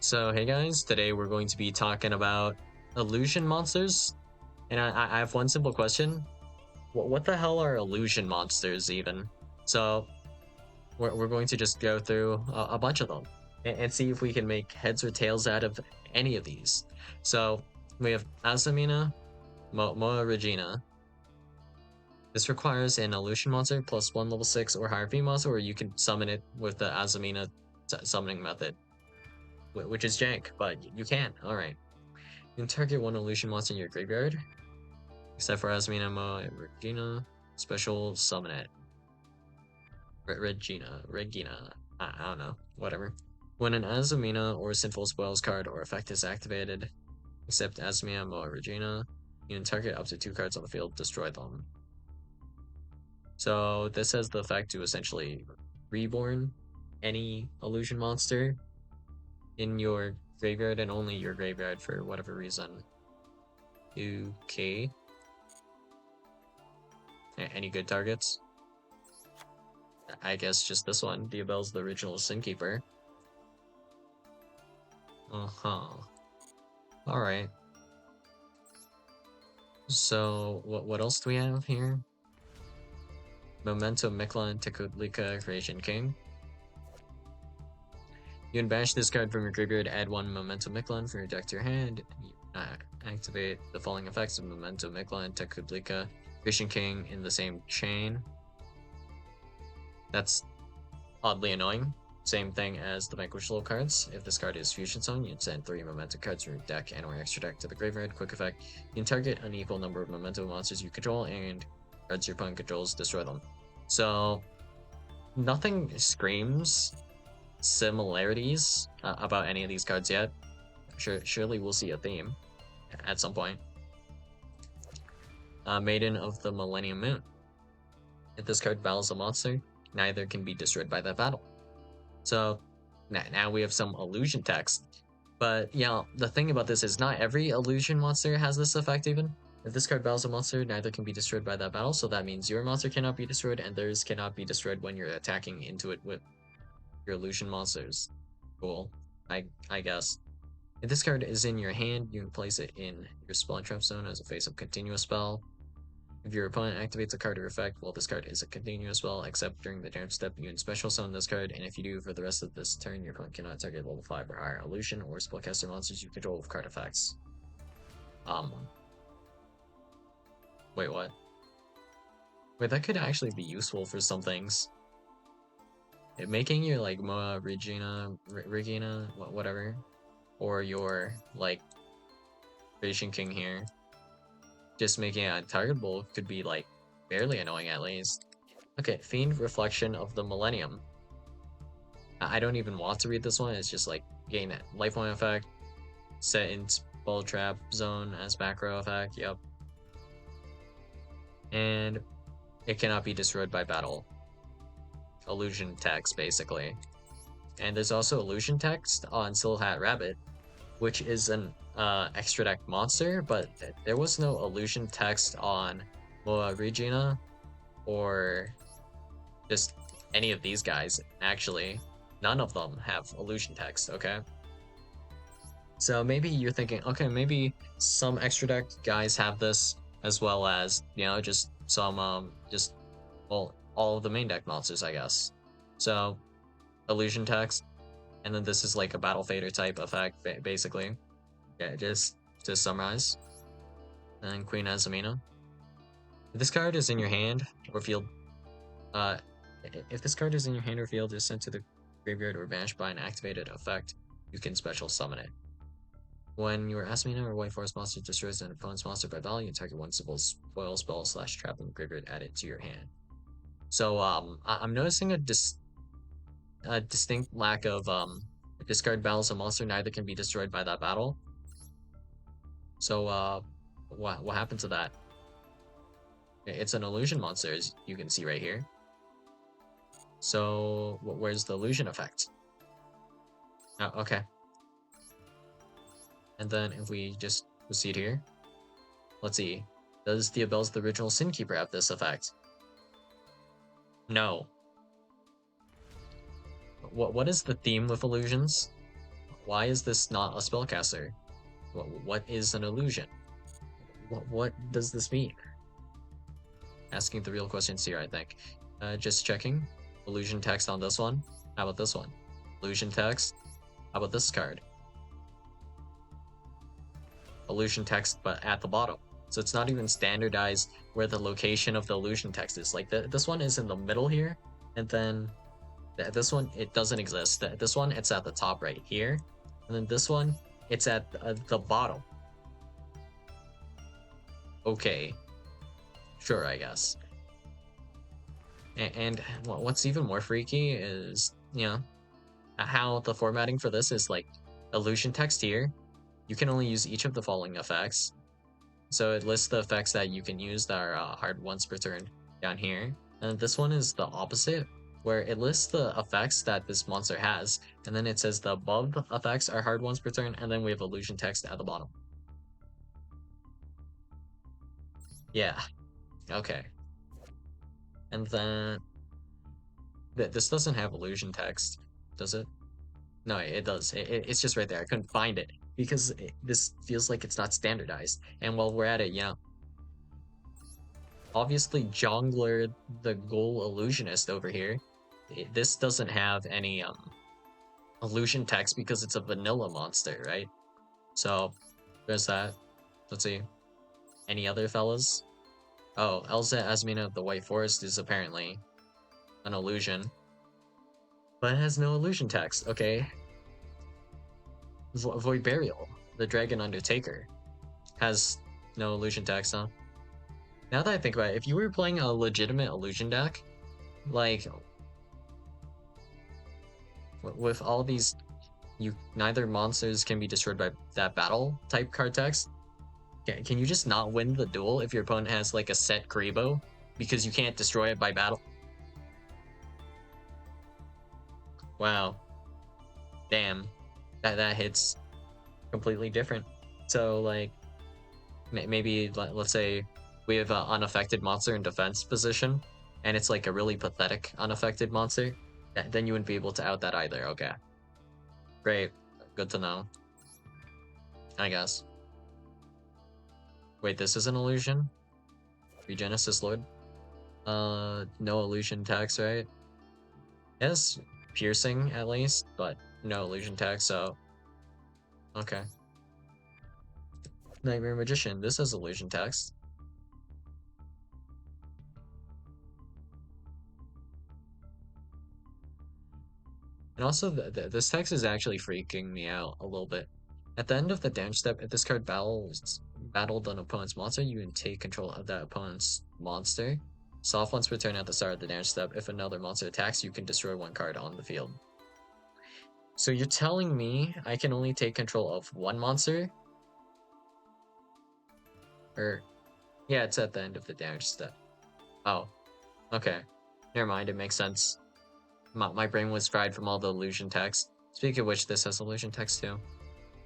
So hey guys, today we're going to be talking about illusion monsters. And I have one simple question. What the hell are illusion monsters even? So we're going to just go through a bunch of them and see if we can make heads or tails out of any of these. So we have Azamina, Moa Regina. This requires an illusion monster plus one level 6 or higher V monster, or you can summon it with the Azamina summoning method, which is jank, but you can. Alright. You can target one illusion monster in your graveyard, except for Asmina, Moa, and Regina. Special summon it. Regina. I don't know. Whatever. When an Azamina or Sinful Spells card or effect is activated, except Asmina, Moa, Regina, you can target up to 2 cards on the field, destroy them. So this has the effect to essentially reborn any illusion monster in your graveyard and only your graveyard for whatever reason. Okay. Any good targets? I guess just this one. Diabelle's the original Sin Keeper. Uh-huh. Alright. So, what else do we have here? Memento Miklan Tekudlika Creation King. You can banish this card from your graveyard, add one Memento Miklan from your deck to your hand. You activate the following effects of Memento Miklan Tekudlika Creation King in the same chain. That's oddly annoying. Same thing as the Vanquish Soul cards. If this card is Fusion Zone, you can send 3 Memento cards from your deck and or extra deck to the graveyard. Quick effect, you can target an equal number of Memento monsters you control and cards your opponent controls, destroy them. So, nothing screams similarities about any of these cards yet. Surely we'll see a theme at some point. Maiden of the Millennium Moon. If this card battles a monster, neither can be destroyed by that battle. So now we have some illusion text. But yeah, the thing about this is not every illusion monster has this effect even. If this card battles a monster, neither can be destroyed by that battle, so that means your monster cannot be destroyed and theirs cannot be destroyed when you're attacking into it with your illusion monsters. Cool. I guess. If this card is in your hand, you can place it in your spell and trap zone as a face-up continuous spell. If your opponent activates a card or effect, well, this card is a continuous spell, except during the damage step, you can special summon this card, and if you do, for the rest of this turn, your opponent cannot target level 5 or higher illusion or spellcaster monsters you control with card effects. Wait, what? Wait, that could actually be useful for some things. Making your, like, Moa, Regina, whatever, or your, like, Creation King here, just making it untargetable could be, like, barely annoying at least. Okay, Fiend Reflection of the Millennium. I don't even want to read this one, it's just like gain that life point effect, set in spell trap zone as back row effect, yep. And it cannot be destroyed by battle. Illusion text, basically. And there's also illusion text on Soul Hat Rabbit, which is an extra deck monster, but there was no illusion text on Moa Regina or just any of these guys, actually. None of them have illusion text, okay? So maybe you're thinking, okay, maybe some extra deck guys have this, as well as, you know, just some, well, all of the main deck monsters, I guess. So, illusion text, and then this is like a battle fader type effect, basically. Yeah, just to summarize. And Queen Azamina. If this card is in your hand or field, if this card is in your hand or field, is sent to the graveyard or banished by an activated effect, you can special summon it. When your Asmina or White Forest monster destroys an opponent's monster by battle, you target one simple spoil spell / trap in the graveyard, add it to your hand. So I'm noticing a distinct lack of if this card battles a monster, neither can be destroyed by that battle. So what happened to that? It's an illusion monster, as you can see right here. So where's the illusion effect? Oh, okay. And then if we just proceed here, let's see. Does Diabelle's the original Sin Keeper have this effect? No. What is the theme with illusions? Why is this not a spellcaster? What is an illusion? What does this mean? Asking the real questions here, I think. Just checking. Illusion text on this one. How about this one? Illusion text. How about this card? Illusion text, but at the bottom. So it's not even standardized where the location of the illusion text is. Like this one is in the middle here, and then this one, it doesn't exist. This one, it's at the top right here, and then this one, it's at the bottom. Okay, sure, I guess. And what's even more freaky is, how the formatting for this is like illusion text here. You can only use each of the following effects. So it lists the effects that you can use that are hard once per turn down here. And this one is the opposite, where it lists the effects that this monster has, and then it says the above effects are hard once per turn, and then we have illusion text at the bottom. Yeah, okay. And then this doesn't have illusion text, does it? No, it does. It's just right there. I couldn't find it because this feels like it's not standardized. And while we're at it, obviously Jongler, the Ghoul Illusionist over here, this doesn't have any illusion text because it's a vanilla monster, right? So there's that. Let's see. Any other fellas? Oh, Elza Asmina of the White Forest is apparently an illusion, but it has no illusion text. Okay. Void Burial, the Dragon Undertaker, has no illusion text, huh? Now that I think about it, if you were playing a legitimate illusion deck, like with all these, neither monsters can be destroyed by that battle type card text. Can you just not win the duel if your opponent has like a set Grebo because you can't destroy it by battle? Wow, damn, that hits completely different. So like maybe let's say we have an unaffected monster in defense position, and it's like a really pathetic unaffected monster. Then you wouldn't be able to out that either. Okay, great, good to know. I guess. Wait, this is an illusion? Regenesis Lord? No illusion tax, right? Yes, piercing at least, but no illusion tax, so okay. Nightmare Magician, this is illusion text. And also, this text is actually freaking me out a little bit. At the end of the damage step, if this card battled an opponent's monster, you can take control of that opponent's monster. Soft once per turn at the start of the damage step. If another monster attacks, you can destroy one card on the field. So you're telling me I can only take control of one monster? Or, yeah, it's at the end of the damage step. Oh, okay. Never mind, it makes sense. My brain was fried from all the illusion text. Speaking of which, this has illusion text too.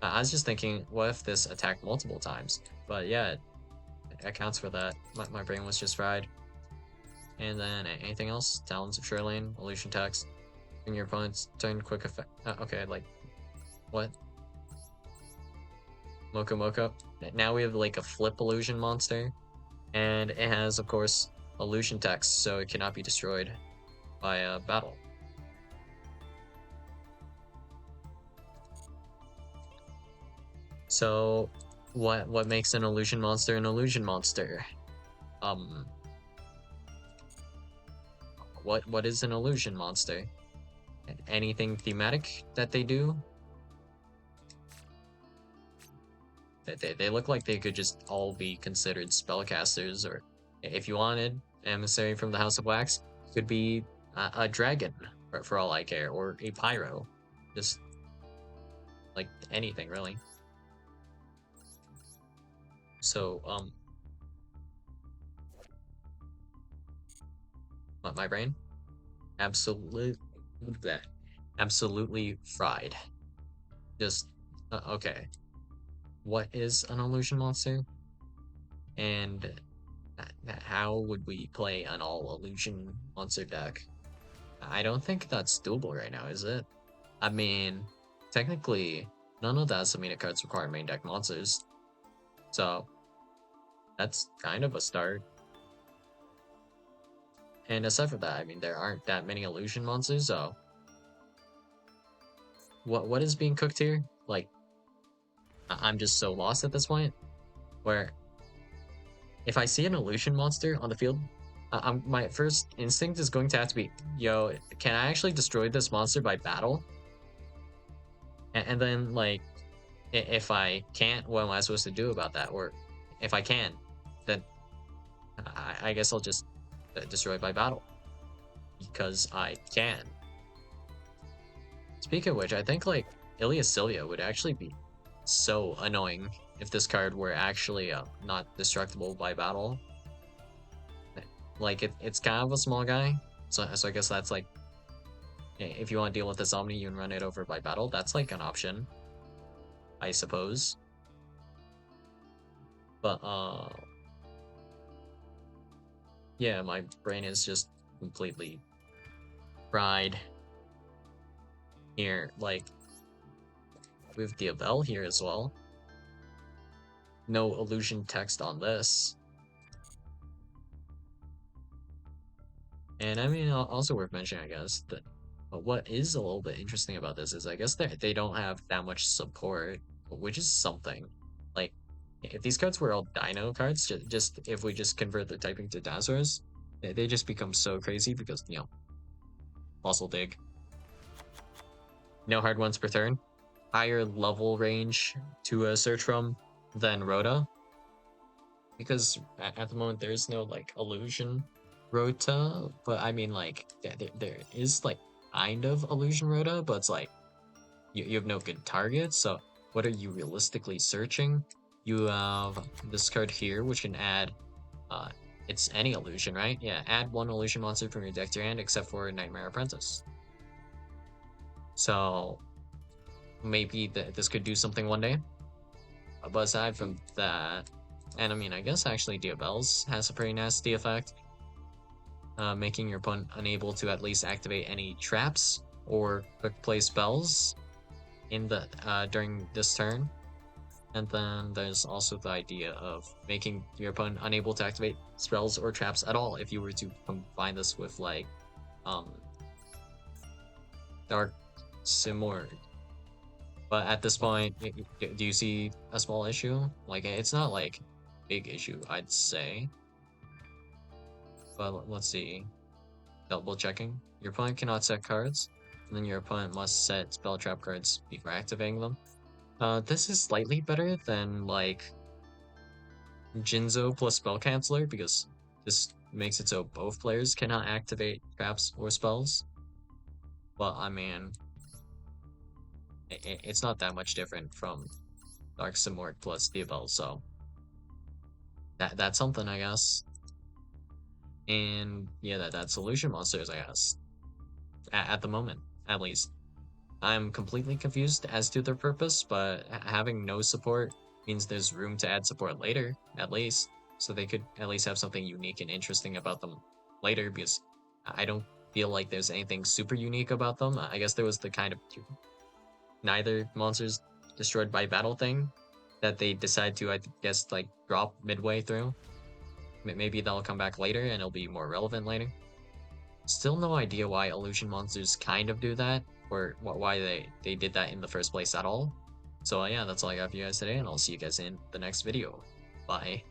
I was just thinking, what if this attacked multiple times? But yeah, it accounts for that. My brain was just fried. And then anything else? Talons of Shirlane, illusion text. Bring your opponent's turn quick effect. Okay, like, what? Mocha Mocha. Now we have like a flip illusion monster. And it has, of course, illusion text, so it cannot be destroyed by a battle. So, what makes an illusion monster an illusion monster? Um, what is an illusion monster? Anything thematic that they do? They look like they could just all be considered spellcasters, or if you wanted, emissary from the House of Wax could be a dragon, for all I care, or a pyro, just like anything really. So my brain, absolutely, absolutely fried. Just okay. What is an illusion monster? And how would we play an all illusion monster deck? I don't think that's doable right now, is it? I mean, technically, none of the Asamina cards require main deck monsters. So, that's kind of a start. And aside from that, I mean, there aren't that many illusion monsters, so what is being cooked here? Like, I'm just so lost at this point, where if I see an illusion monster on the field, my first instinct is going to have to be, yo, can I actually destroy this monster by battle? And then, like, if I can't, what am I supposed to do about that? Or if I can, then I guess I'll just destroy it by battle because I can. Speaking of which, I think like Iliasilia would actually be so annoying if this card were actually not destructible by battle. Like it's kind of a small guy, so I guess that's like if you want to deal with this Omni, you can run it over by battle. That's like an option, I suppose. But yeah, my brain is just completely fried here. Like with Diabell here as well. No illusion text on this. And I mean, also worth mentioning, I guess, that what is a little bit interesting about this is I guess they don't have that much support, which is something. Like, if these cards were all Dino cards, just if we just convert the typing to dinosaurs, they just become so crazy because, you know, Fossil Dig. No hard ones per turn. Higher level range to search from than Rhoda. Because at the moment there's no like illusion Rota, but I mean like there is like kind of illusion Rota, but it's like you have no good targets. So what are you realistically searching? You have this card here, which can add it's any illusion, right? Yeah, add one illusion monster from your deck to your hand except for Nightmare Apprentice. So maybe this could do something one day. But aside from that, and I mean, I guess actually Diabell's has a pretty nasty effect, making your opponent unable to at least activate any traps or quick play spells in the during this turn. And then there's also the idea of making your opponent unable to activate spells or traps at all if you were to combine this with like Dark Simorg. But at this point, do you see a small issue? Like, it's not like big issue, I'd say. But let's see. Double checking. Your opponent cannot set cards, and then your opponent must set spell trap cards before activating them. This is slightly better than like Jinzo plus Spell Canceller because this makes it so both players cannot activate traps or spells. But I mean, it's not that much different from Dark Simorg plus Diabell, so that's something, I guess. And yeah, that's illusion monsters, I guess. At the moment, at least. I'm completely confused as to their purpose, but having no support means there's room to add support later, at least. So they could at least have something unique and interesting about them later, because I don't feel like there's anything super unique about them. I guess there was the kind of neither monsters destroyed by battle thing that they decide to, I guess, like drop midway through. Maybe they'll come back later and it'll be more relevant later. Still no idea why illusion monsters kind of do that, or why they did that in the first place at all. So yeah, that's all I got for you guys today, and I'll see you guys in the next video. Bye.